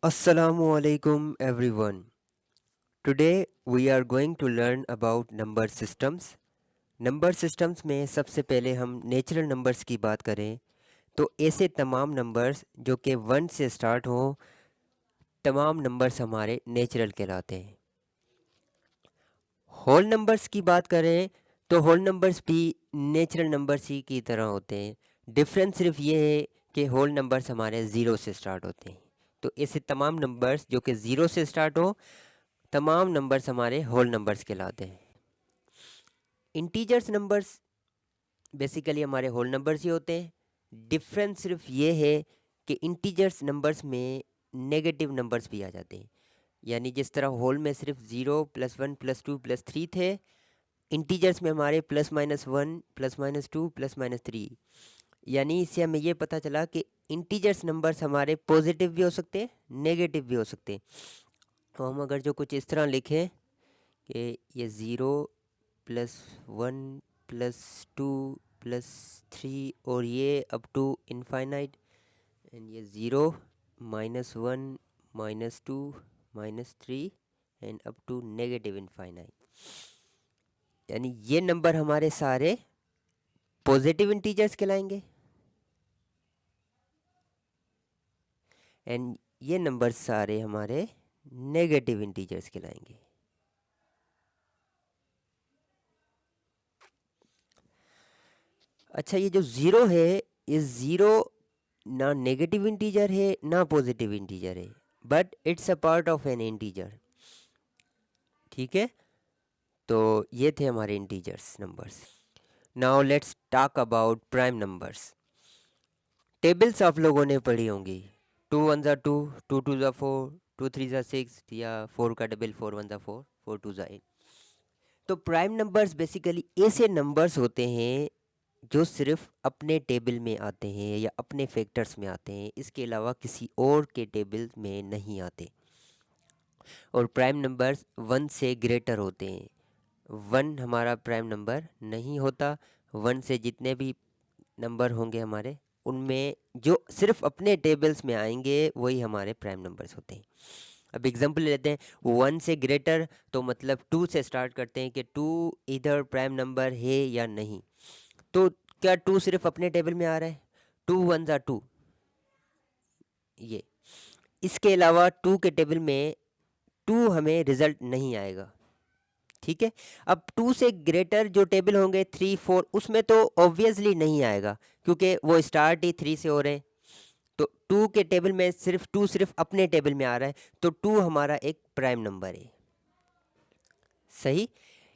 Assalamualaikum everyone. Today we are going to learn about number systems. Number systems में सबसे पहले हम natural numbers की बात करें तो ऐसे तमाम नंबर्स जो कि 1 से स्टार्ट हों, तमाम नंबर्स हमारे नेचुरल कहलाते हैं। होल नंबर्स की बात करें तो होल नंबर्स भी नेचुरल नंबर्स ही की तरह होते हैं। डिफरेंस सिर्फ ये है कि होल नंबर्स हमारे ज़ीरो से स्टार्ट होते हैं। तो ऐसे तमाम नंबर्स जो कि ज़ीरो से स्टार्ट हो, तमाम नंबर्स हमारे होल नंबर्स कहलाते हैं। इंटीजर्स नंबर्स बेसिकली हमारे होल नंबर्स ही होते हैं। डिफरेंस सिर्फ ये है कि इंटीजर्स नंबर्स में नेगेटिव नंबर्स भी आ जाते हैं। यानी जिस तरह होल में सिर्फ 0 +1 +2 +3 थे, इंटीजर्स में हमारे +-1 +-2 +-3। यानी इससे हमें ये पता चला कि इंटीजर्स नंबर्स हमारे पॉजिटिव भी हो सकते हैं, नेगेटिव भी हो सकते हैं। तो हम अगर जो कुछ इस तरह लिखें कि ये 0 +1 +2 +3 और ये अप टू इनफाइनाइट, एंड ये 0 -1 -2 -3 and up to negative infinite. यानी ये नंबर हमारे सारे पॉजिटिव इंटीजर्स कहलाएंगे एंड ये नंबर सारे हमारे नेगेटिव इंटीजर्स कहलाएंगे। अच्छा, ये जो ज़ीरो है, ये ज़ीरो ना नेगेटिव इंटीजर है ना पॉजिटिव इंटीजर है, but it's a part of N integer. ठीक है, तो ये थे हमारे integers numbers. Now let's talk about prime numbers. Tables आप लोगों ने पढ़ी होंगी, 2 1 ज़ा 2, 2 2 ज़ा 4, 2 3 ज़ा 6, या 4 का डबल 4 1 ज़ा 4, 4 2 ज़ा 8। तो प्राइम नंबर्स बेसिकली ऐसे नंबर्स होते हैं जो सिर्फ अपने टेबल में आते हैं या अपने फैक्टर्स में आते हैं, इसके अलावा किसी और के टेबल में नहीं आते। और प्राइम नंबर्स 1 से ग्रेटर होते हैं। 1 हमारा प्राइम नंबर नहीं होता। 1 से जितने भी नंबर होंगे हमारे, उनमें जो सिर्फ अपने टेबल्स में आएंगे वही हमारे प्राइम नंबर्स होते हैं। अब एग्जांपल लेते हैं, 1 से ग्रेटर तो मतलब 2 से स्टार्ट करते हैं कि 2 इधर प्राइम नंबर है या नहीं। तो क्या 2 सिर्फ अपने टेबल में आ रहा है? 2 1 ज़ा 2, ये। इसके अलावा 2 के टेबल में 2 हमें रिजल्ट नहीं आएगा। ठीक है, अब 2 से ग्रेटर जो टेबल होंगे 3 4, उसमें तो ऑब्वियसली नहीं आएगा क्योंकि वो स्टार्ट ही 3 से हो रहे हैं। तो 2 के टेबल में सिर्फ 2 सिर्फ अपने टेबल में आ रहा है, तो 2 हमारा एक प्राइम नंबर है। सही।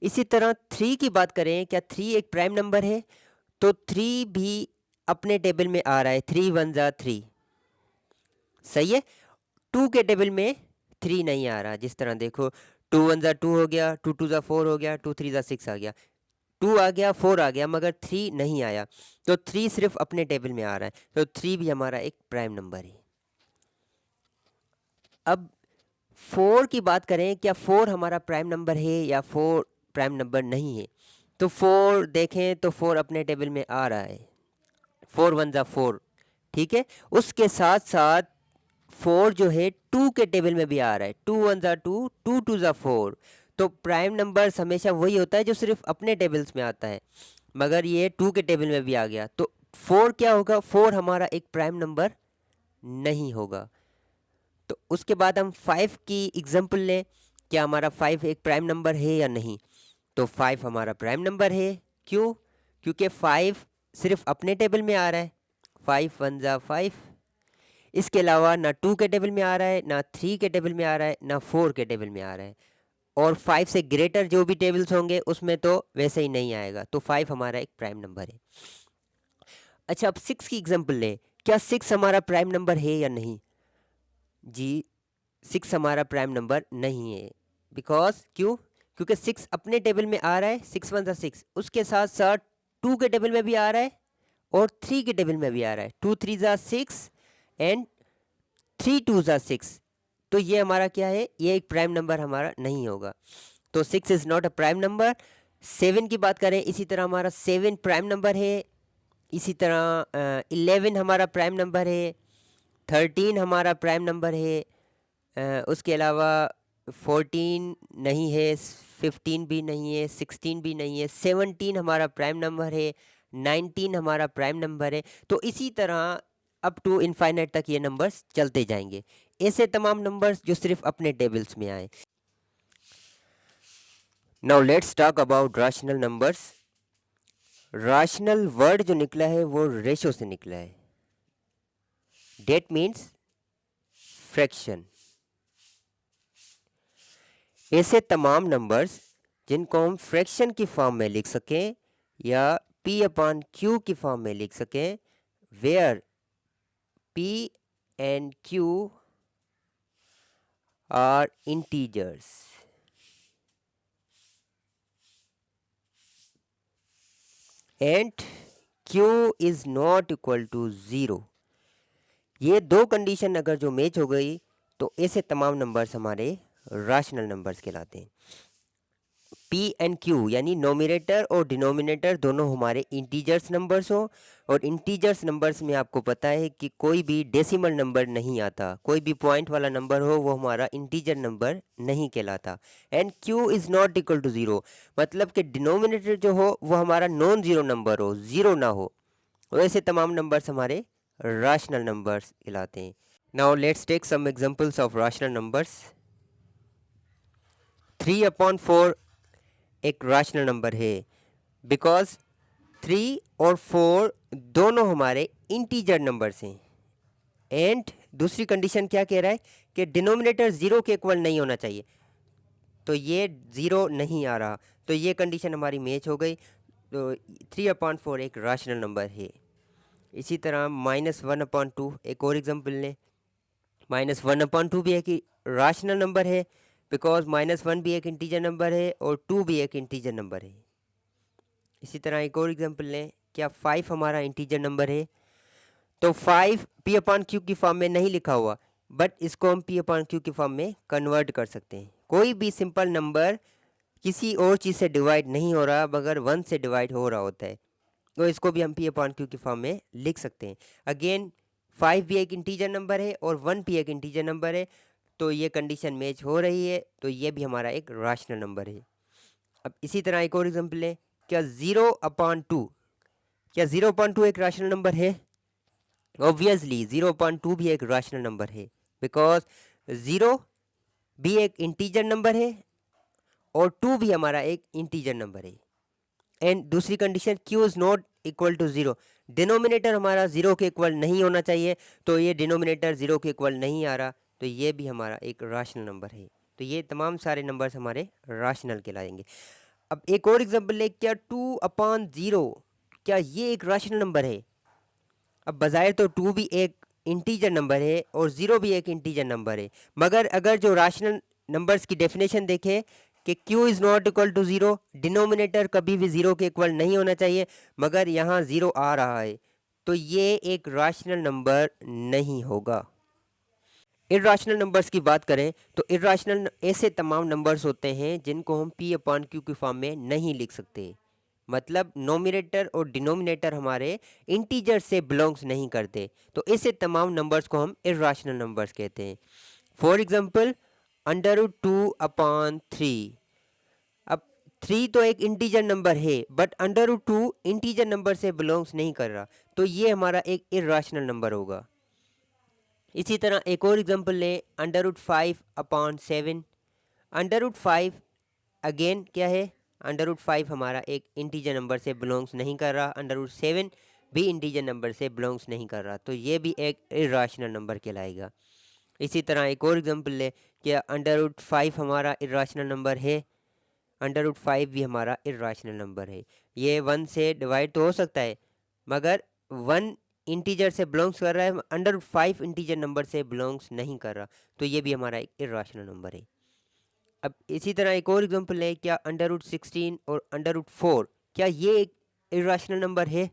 इसी तरह 3 की बात करें, क्या 3 एक प्राइम नंबर है? तो 3 भी अपने टेबल में आ रहा है, 3 1 ज़ा 3। सही है। 2 के टेबल में 3 नहीं आ रहा। जिस तरह देखो, 2 1 ज़ा 2 हो गया, 2 2 ज़ा 4 हो गया, 2 3 ज़ा 6 आ गया, 2 आ गया, 4 आ गया, मगर 3 नहीं आया। तो 3 सिर्फ अपने टेबल में आ रहा है, तो 3 भी हमारा एक प्राइम नंबर है। अब 4 की बात करें, क्या 4 हमारा प्राइम नंबर है या 4 प्राइम नंबर नहीं है? तो 4 देखें तो 4 अपने टेबल में आ रहा है, 4 1 ज़ा 4। ठीक है, उसके साथ साथ 4 जो है 2 के टेबल में भी आ रहा है, 2 1 ज़ा 2, 2 2 ज़ा 4। तो प्राइम नंबर्स हमेशा वही होता है जो सिर्फ अपने टेबल्स में आता है, मगर ये 2 के टेबल में भी आ गया, तो 4 क्या होगा? 4 हमारा एक प्राइम नंबर नहीं होगा। तो उसके बाद हम 5 की एग्जांपल लें, क्या हमारा 5 एक प्राइम नंबर है या नहीं? तो 5 हमारा प्राइम नंबर है। क्यों? क्योंकि 5 सिर्फ अपने टेबल में आ रहा है, 5 1 ज़ा 5। इसके अलावा ना 2 के टेबल में आ रहा है, ना 3 के टेबल में आ रहा है, ना 4 के टेबल में आ रहा है। और 5 से ग्रेटर जो भी टेबल्स होंगे उसमें तो वैसे ही नहीं आएगा, तो 5 हमारा एक प्राइम नंबर है। अच्छा, अब 6 की एग्जांपल लें, क्या 6 हमारा प्राइम नंबर है या नहीं? जी, 6 हमारा प्राइम नंबर नहीं है। बिकॉज क्यों? क्योंकि 6 अपने टेबल में आ रहा है, 6 1 ज़ा 6। उसके साथ साथ 2 के टेबल में भी आ रहा है और 3 के टेबल में भी आ रहा है, 2 3 ज़ा 6 एंड 3 2 ज़ा 6। तो ये हमारा क्या है? ये एक प्राइम नंबर हमारा नहीं होगा, तो 6 is not a prime number. 7 की बात करें, इसी तरह हमारा 7 प्राइम नंबर है। इसी तरह 11 हमारा प्राइम नंबर है, 13 हमारा प्राइम नंबर है, उसके अलावा 14 नहीं है, 15 भी नहीं है, 16 भी नहीं है, 17 हमारा प्राइम नंबर है, 19 हमारा प्राइम नंबर है। तो इसी तरह अप टू इनफाइनाइट तक ये नंबर्स चलते जाएंगे, ऐसे तमाम नंबर्स जो सिर्फ अपने टेबल्स में आए। Now let's talk about rational numbers. Rational word जो निकला है वो रेशो से निकला है, डेट मीन्स फ्रैक्शन। ऐसे तमाम नंबर्स जिनको हम फ्रैक्शन की फॉर्म में लिख सकें या p अपॉन क्यू की फॉर्म में लिख सकें, where p and q are integers. And q is not equal to 0। ये दो कंडीशन अगर जो मैच हो गई तो ऐसे तमाम नंबर्स हमारे रैशनल नंबर्स कहलाते हैं। p एंड q यानी नोमिनेटर और डिनोमिनेटर दोनों हमारे इंटीजर्स नंबर्स हो, और इंटीजर्स नंबर्स में आपको पता है कि कोई भी डेसिमल नंबर नहीं आता, कोई भी पॉइंट वाला नंबर हो वो हमारा इंटीजर नंबर नहीं कहलाता। And q is not equal to 0, मतलब कि डिनोमिनेटर जो हो वो हमारा नॉन ज़ीरो नंबर हो, ज़ीरो ना हो। वैसे तमाम नंबर्स हमारे रैशनल नंबर्स कहलाते हैं। Now let's take some examples of rational numbers. 3/4 एक रैशनल नंबर है बिकॉज 3 और 4 दोनों हमारे इंटीजर नंबर्स हैं। एंड दूसरी कंडीशन क्या कह रहा है कि डिनोमिनेटर 0 के इक्वल नहीं होना चाहिए, तो ये 0 नहीं आ रहा, तो ये कंडीशन हमारी मैच हो गई। तो 3/4 एक रैशनल नंबर है। इसी तरह -1/2 एक और एग्जांपल लें। -1/2 भी एक रैशनल नंबर है बिकॉज -1 भी एक इंटीजर नंबर है और 2 भी एक इंटीजर नंबर है। इसी तरह एक और एग्जांपल लें, क्या 5 हमारा इंटीजर नंबर है? तो 5 p/q की फॉर्म में नहीं लिखा हुआ, बट इसको हम p/q की फॉर्म में कन्वर्ट कर सकते हैं। कोई भी सिंपल नंबर किसी और चीज़ से डिवाइड नहीं हो रहा मगर 1 से डिवाइड हो रहा होता है, तो इसको भी हम p/q की फॉर्म में लिख सकते हैं। अगेन 5 भी एक इंटीजर नंबर है और 1 भी एक इंटीजर नंबर है, तो ये कंडीशन मैच हो रही है, तो ये भी हमारा एक रैशनल नंबर है। अब इसी तरह एक और एग्जांपल लें, क्या 0/2, क्या 0/2 एक रैशनल नंबर है? ऑब्वियसली 0/2 भी एक रैशनल नंबर है बिकॉज 0 भी एक इंटीजर नंबर है और 2 भी हमारा एक इंटीजर नंबर है। एंड दूसरी condition q is not equal to 0, denominator हमारा 0 के इक्वल नहीं होना चाहिए, तो ये डिनोमिनेटर 0 के इक्वल नहीं आ रहा, तो ये भी हमारा एक रैशनल नंबर है। तो ये तमाम सारे नंबर्स हमारे रैशनल कहलाएंगे। अब एक और एग्जांपल ले, क्या 2/0 क्या ये एक रैशनल नंबर है? अब बज़ाहिर तो 2 भी एक इंटीजर नंबर है और 0 भी एक इंटीजर नंबर है, मगर अगर जो रैशनल नंबर्स की डेफिनेशन देखें कि q is not equal to 0, denominator कभी भी 0 के इक्वल नहीं होना चाहिए, मगर यहाँ 0 आ रहा है, तो ये एक रैशनल नंबर नहीं होगा। इर्राशनल नंबर्स की बात करें तो इर्राशनल ऐसे तमाम नंबर्स होते हैं जिनको हम p/q की फॉर्म में नहीं लिख सकते, मतलब नोमिनेटर और डिनोमिनेटर हमारे इंटीजर से बिलोंग्स नहीं करते, तो ऐसे तमाम नंबर्स को हम इर्राशनल नंबर्स कहते हैं। For example √2/3। अब 3 तो एक इंटीजर नंबर है, बट √2 इंटीजर नंबर से बिलोंग्स नहीं कर रहा, तो ये हमारा एक इर्राशनल नंबर होगा। इसी तरह एक और एग्जांपल लें, √5/7। √5 अगेन क्या है? √5 हमारा एक इंटीजर नंबर से बिलोंग्स नहीं कर रहा, √7 भी इंटीजर नंबर से बिलोंग्स नहीं कर रहा, तो ये भी एक इर्राशनल नंबर कहलाएगा। इसी तरह एक और एग्जांपल ले, क्या √5 हमारा इर्राशनल नंबर है? √5 भी हमारा इर्राशनल नंबर है। ये 1 से डिवाइड तो हो सकता है, मगर 1 इंटीजर से बिलोंग्स कर रहा है, √5 इंटीजर नंबर से बिलोंग्स नहीं कर रहा, तो ये भी हमारा एक इर्राशनल नंबर है। अब इसी तरह एक और एग्जांपल है, क्या √16 और √4 क्या ये एक इर्राशनल नंबर है?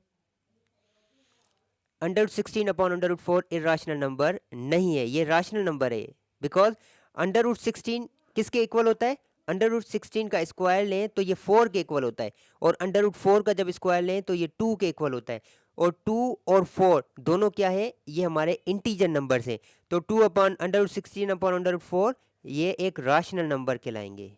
√16/√4 इर्राशनल नंबर नहीं है, ये राशनल नंबर है, बिकॉज √16 किसके इक्वल होता है? √16 का स्क्वायर लें तो ये 4 के इक्वल होता है, और √4 का जब स्क्वायर लें तो ये 2 के इक्वल होता है, और 2 और 4 दोनों क्या है, ये हमारे इंटीजर नंबर हैं। तो 2 upon under root 16 upon under root 4 ये एक राशनल नंबर कहलाएंगे।